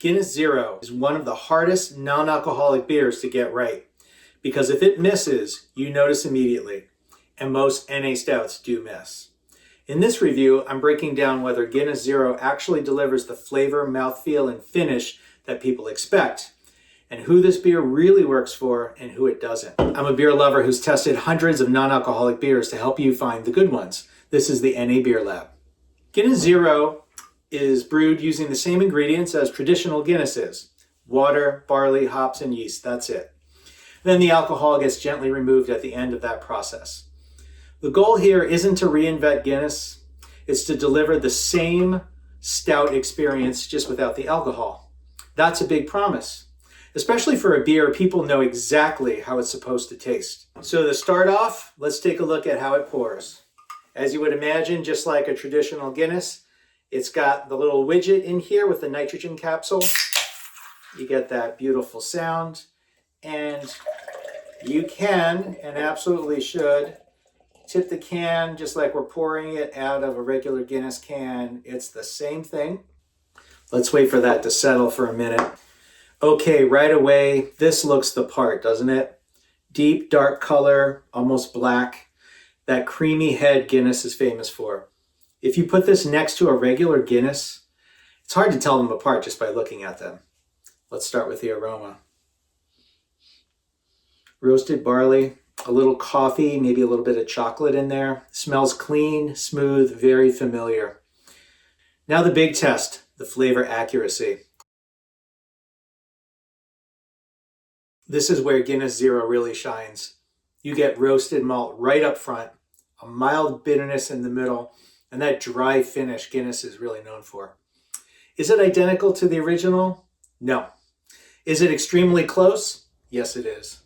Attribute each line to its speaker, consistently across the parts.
Speaker 1: Guinness Zero is one of the hardest non-alcoholic beers to get right, because if it misses, you notice immediately, and most NA stouts do miss. In this review, I'm breaking down whether Guinness Zero actually delivers the flavor, mouthfeel, and finish that people expect, and who this beer really works for and who it doesn't. I'm a beer lover who's tested hundreds of non-alcoholic beers to help you find the good ones. This is the NA Beer Lab. Guinness Zero is brewed using the same ingredients as traditional Guinness is: water, barley, hops, and yeast. That's it. Then the alcohol gets gently removed at the end of that process. The goal here isn't to reinvent Guinness, it's to deliver the same stout experience just without the alcohol. That's a big promise, especially for a beer people know exactly how it's supposed to taste. So to start off, let's take a look at how it pours. As you would imagine, just like a traditional Guinness, it's got the little widget in here with the nitrogen capsule. You get that beautiful sound, and you can, and absolutely should, tip the can just like we're pouring it out of a regular Guinness can. It's the same thing. Let's wait for that to settle for a minute. Okay, right away, this looks the part, doesn't it? Deep, dark color, almost black. That creamy head Guinness is famous for. If you put this next to a regular Guinness, it's hard to tell them apart just by looking at them. Let's start with the aroma. Roasted barley, a little coffee, maybe a little bit of chocolate in there. Smells clean, smooth, very familiar. Now the big test, the flavor accuracy. This is where Guinness Zero really shines. You get roasted malt right up front, a mild bitterness in the middle, and that dry finish Guinness is really known for. Is it identical to the original? No. Is it extremely close? Yes, it is.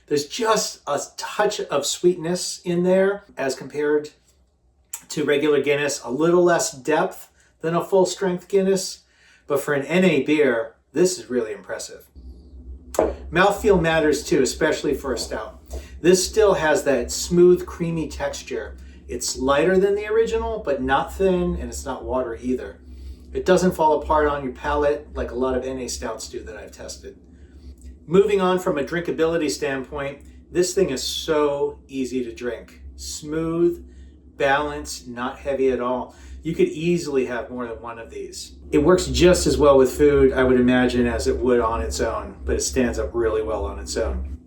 Speaker 1: There's just a touch of sweetness in there as compared to regular Guinness, a little less depth than a full-strength Guinness, but for an NA beer, this is really impressive. Mouthfeel matters too, especially for a stout. This still has that smooth, creamy texture. It's lighter than the original, but not thin, and it's not watery either. It doesn't fall apart on your palate like a lot of NA stouts do that I've tested. Moving on from a drinkability standpoint, this thing is so easy to drink. Smooth, balanced, not heavy at all. You could easily have more than one of these. It works just as well with food, I would imagine, as it would on its own, but it stands up really well on its own.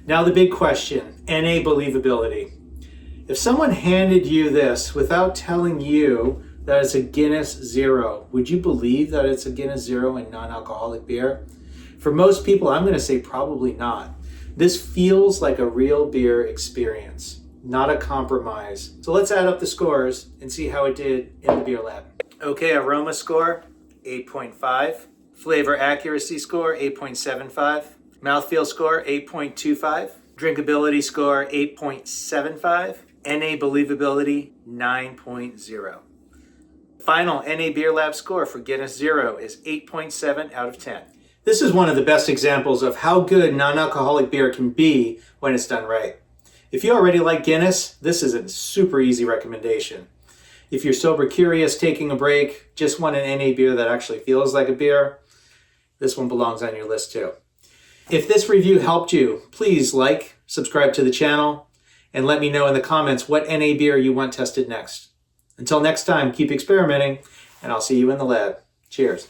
Speaker 1: Now the big question, NA believability. If someone handed you this without telling you that it's a Guinness Zero, would you believe that it's a Guinness Zero and non-alcoholic beer? For most people, I'm going to say probably not. This feels like a real beer experience, not a compromise. So let's add up the scores and see how it did in the beer lab. Okay, aroma score, 8.5. Flavor accuracy score, 8.75. Mouthfeel score, 8.25. Drinkability score, 8.75. NA believability, 9.0. Final NA Beer Lab score for Guinness Zero is 8.7 out of 10. This is one of the best examples of how good non-alcoholic beer can be when it's done right. If you already like Guinness, this is a super easy recommendation. If you're sober curious, taking a break, just want an NA beer that actually feels like a beer, this one belongs on your list too. If this review helped you, please like, subscribe to the channel, and let me know in the comments what NA beer you want tested next. Until next time, keep experimenting, and I'll see you in the lab. Cheers.